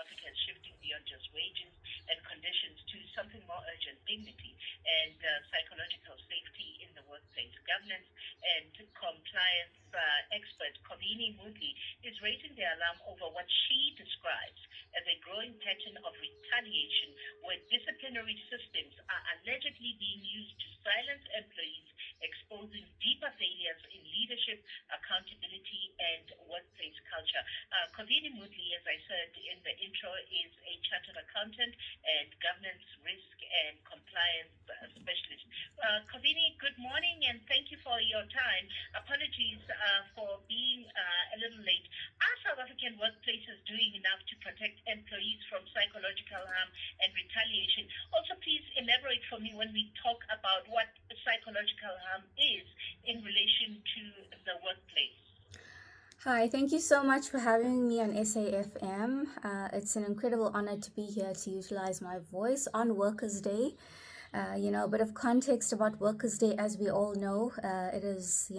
Africa is shifting beyond just wages and conditions to something more urgent, dignity and psychological safety in the workplace. Governance and compliance expert Kovini Mutli is raising the alarm over what she describes as a growing pattern of retaliation where disciplinary systems are allegedly being used to silence employees, exposing deeper failures in leadership, accountability, and workplace culture. Kovini Mutli, as I said in the intro, is a chartered accountant and governance risk and compliance specialist. Kovini, good morning and thank you for your time. Apologies for being a little late. Are South African workplaces doing enough to protect employees from psychological harm and retaliation? Also, please elaborate for me when we talk about what psychological harm is in relation to the workplace. Hi, thank you so much for having me on SAFM. It's an incredible honor to be here to utilize my voice on Workers' Day. A bit of context about Workers' Day, as we all know, it is,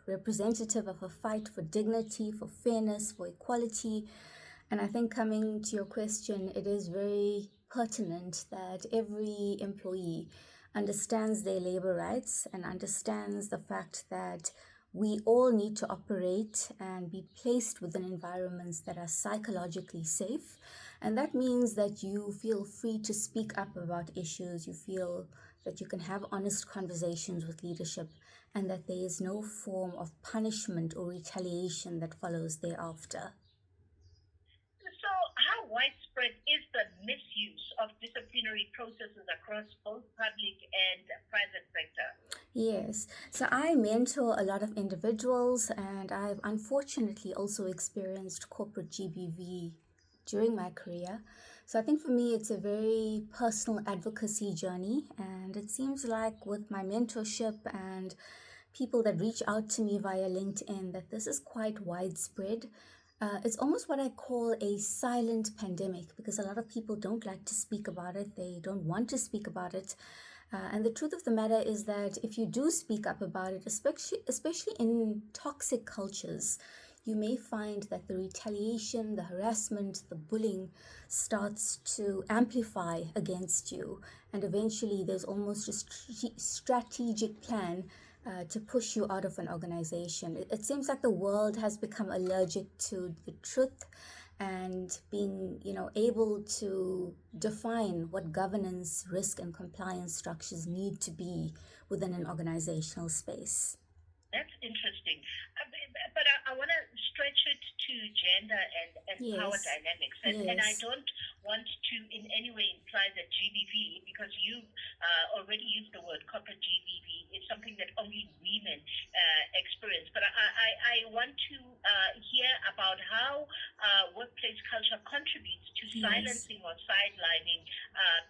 representative of a fight for dignity, for fairness, for equality. And I think coming to your question, it is very pertinent that every employee understands their labor rights and understands the fact that we all need to operate and be placed within environments that are psychologically safe. And that means that you feel free to speak up about issues. You feel that you can have honest conversations with leadership and that there is no form of punishment or retaliation that follows thereafter. So, how widespread is the misuse of disciplinary processes across both public and private sector? Yes, so I mentor a lot of individuals, and I've unfortunately also experienced corporate GBV during my career. So I think for me, it's a very personal advocacy journey, and it seems like with my mentorship and people that reach out to me via LinkedIn, that this is quite widespread. It's almost what I call a silent pandemic because a lot of people don't like to speak about it. They don't want to speak about it. And the truth of the matter is that if you do speak up about it, especially in toxic cultures, you may find that the retaliation, the harassment, the bullying starts to amplify against you. And eventually there's almost a strategic plan to push you out of an organization. It seems like the world has become allergic to the truth and being, able to define what governance, risk, and compliance structures need to be within an organizational space. That's interesting. But I want to stretch it to gender and power dynamics. And I don't want to in any way imply that GBV, because you've already used the word corporate GBV, is something that only women experience. But I want to hear about how workplace culture contributes to silencing or sidelining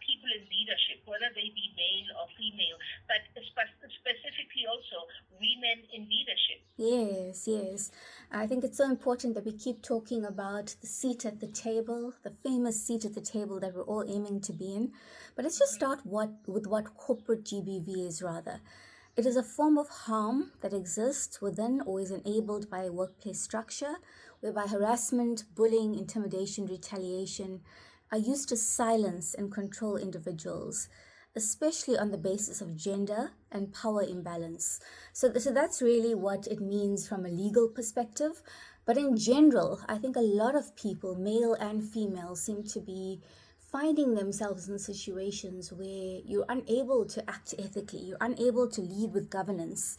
people in leadership, whether they be male or female, but specifically also women in leadership. Yes. I think it's so important that we keep talking about the seat at the table, the famous seat at the table that we're all aiming to be in. But let's just start with what corporate GBV is rather. It is a form of harm that exists within or is enabled by a workplace structure whereby harassment, bullying, intimidation, retaliation are used to silence and control individuals, especially on the basis of gender and power imbalance. So that's really what it means from a legal perspective. But in general, I think a lot of people, male and female, seem to be finding themselves in situations where you're unable to act ethically, you're unable to lead with governance.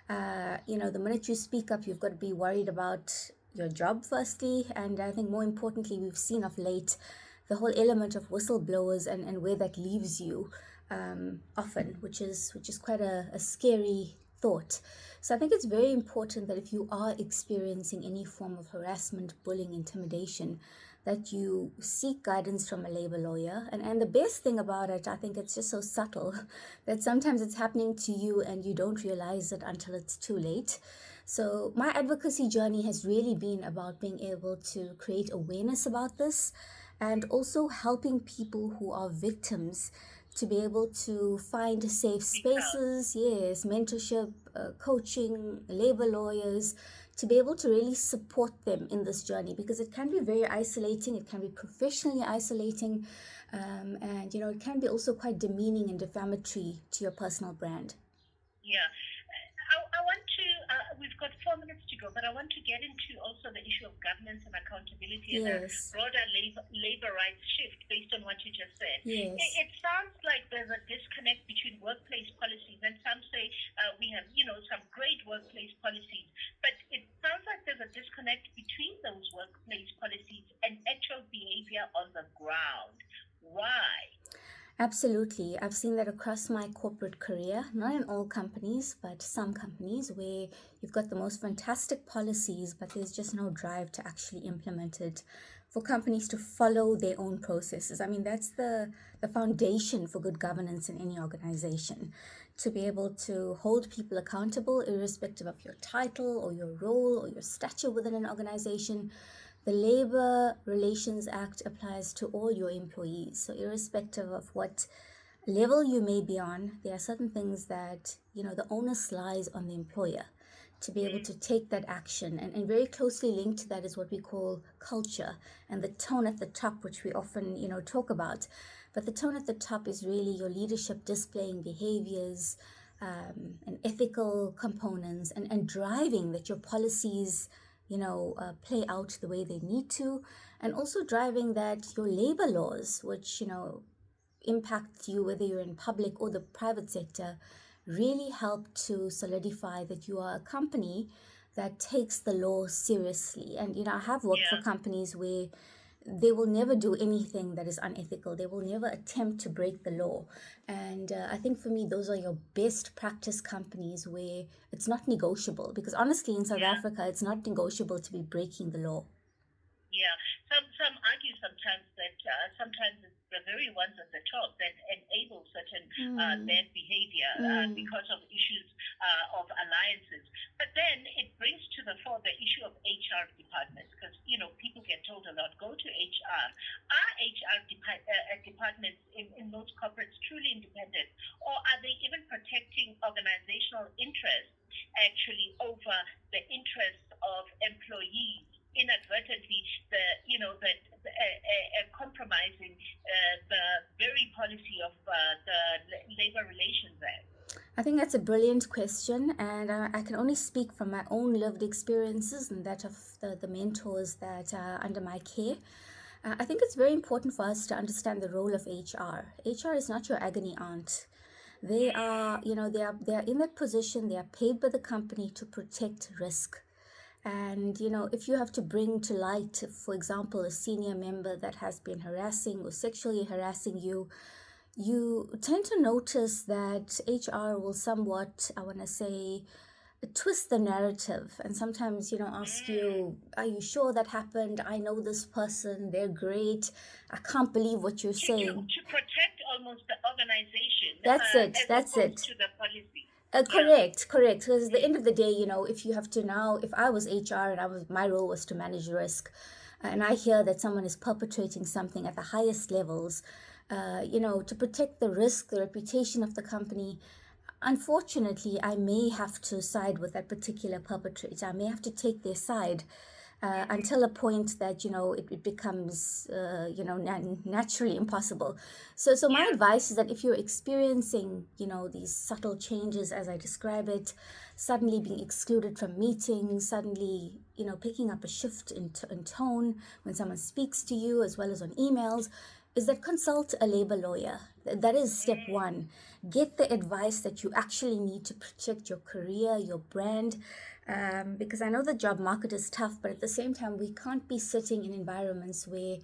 The minute you speak up, you've got to be worried about your job firstly, and I think more importantly, we've seen of late the whole element of whistleblowers and where that leaves you often, which is quite a scary thought. So I think it's very important that if you are experiencing any form of harassment, bullying, intimidation, that you seek guidance from a labor lawyer. And the best thing about it, I think it's just so subtle that sometimes it's happening to you and you don't realize it until it's too late. So my advocacy journey has really been about being able to create awareness about this and also helping people who are victims to be able to find safe spaces, mentorship, coaching, labor lawyers, to be able to really support them in this journey, because it can be very isolating, it can be professionally isolating, and it can be also quite demeaning and defamatory to your personal brand. Yeah. I want to, we've got 4 minutes to go, but I want to get into also the issue of governance and accountability and a Yes, broader labor rights shift based on what you just said. yes. It sounds like there's a disconnect between workplace policies, and some say we have, some great workplace policies, but it sounds like there's a disconnect between those workplace policies and actual behavior on the ground. Why? Absolutely. I've seen that across my corporate career, not in all companies, but some companies where you've got the most fantastic policies, but there's just no drive to actually implement it, for companies to follow their own processes. I mean, that's the foundation for good governance in any organization, to be able to hold people accountable irrespective of your title or your role or your stature within an organization. The Labor Relations Act applies to all your employees. So, irrespective of what level you may be on, there are certain things that, the onus lies on the employer to be able to take that action. And very closely linked to that is what we call culture and the tone at the top, which we often, talk about. But the tone at the top is really your leadership displaying behaviors and ethical components, and driving that your policies play out the way they need to, and also driving that your labor laws, which impact you whether you're in public or the private sector, really help to solidify that you are a company that takes the law seriously. And I have worked for companies where they will never do anything that is unethical. They will never attempt to break the law. And I think for me, those are your best practice companies where it's not negotiable. Because honestly, in South Africa, it's not negotiable to be breaking the law. Yeah, some argue sometimes that sometimes it's the very ones at the top that enable certain bad behavior because of issues of alliances. But then it brings to the fore the issue of HR departments, because people get told a lot, go to HR. Are HR departments in most corporates truly independent, or are they even protecting organizational interests actually over the interests of employees? Inadvertently, compromising the very policy of the Labor Relations Act? I think that's a brilliant question, and I can only speak from my own lived experiences and that of the mentors that are under my care. I think it's very important for us to understand the role of HR. HR is not your agony aunt. They are, they are in that position. They are paid by the company to protect risk. And, if you have to bring to light, for example, a senior member that has been harassing or sexually harassing you, you tend to notice that HR will somewhat, I want to say, twist the narrative, and sometimes ask you, are you sure that happened? I know this person, they're great, I can't believe what you're saying. To protect almost the organization. That's it. To the policy. Correct. Because at the end of the day, if you have to now, if I was HR and my role was to manage risk, and I hear that someone is perpetrating something at the highest levels, to protect the risk, the reputation of the company, unfortunately, I may have to side with that particular perpetrator. I may have to take their side until a point that it becomes naturally impossible. So my advice is that if you're experiencing these subtle changes as I describe it, suddenly being excluded from meetings, suddenly picking up a shift in tone when someone speaks to you, as well as on emails, is that consult a labor lawyer. That is step one. Get the advice that you actually need to protect your career, your brand, because I know the job market is tough, but at the same time, we can't be sitting in environments where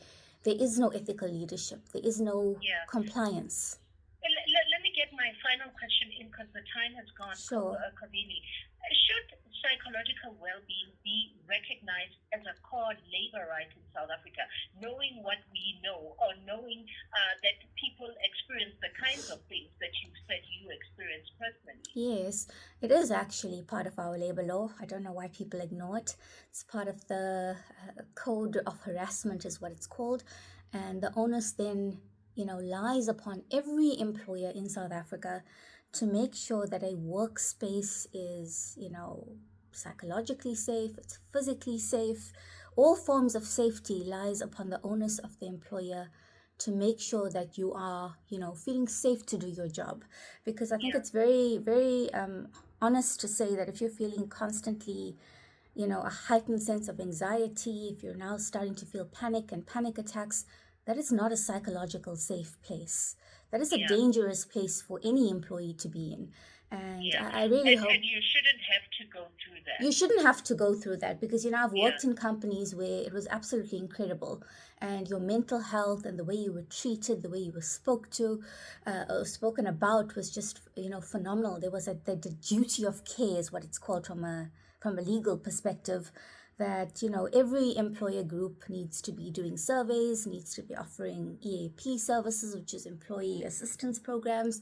there is no ethical leadership, there is no compliance. Let me get my final question in, because the time has gone. Sure. Kavini, should psychological well-being be recognized as a core labor right in South Africa, knowing what we know, or knowing that people experience the kinds of things that you said you experienced personally? Yes, it is actually part of our labor law. I don't know why people ignore it. It's part of the code of harassment is what it's called. And the onus then, lies upon every employer in South Africa to make sure that a workspace is, safe, secure, and psychologically safe, it's physically safe. All forms of safety lies upon the onus of the employer to make sure that you are, feeling safe to do your job. Because I think Yeah. it's very, very honest to say that if you're feeling constantly, a heightened sense of anxiety, if you're now starting to feel panic and panic attacks, that is not a psychological safe place. That is a Yeah. dangerous place for any employee to be in. And Yeah. I really hope And you shouldn't have to go through that. you shouldn't have to go through that, because I've worked Yeah. in companies where it was absolutely incredible, and your mental health and the way you were treated, the way you were or spoken about was just phenomenal. There was the duty of care is what it's called from a legal perspective, that every employer group needs to be doing surveys, needs to be offering EAP services, which is employee assistance programs.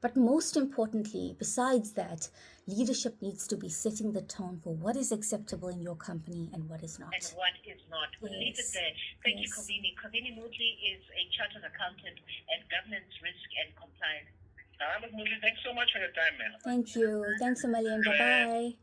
But most importantly, besides that, leadership needs to be setting the tone for what is acceptable in your company and what is And not. what is not. We'll leave it Yes. there. Thank you, Yes. Kovini. Kovini Moodley is a chartered accountant at Governance, Risk and Compliance. Moodley, thanks so much for your time, man. Thank you. Thanks a million. Bye bye.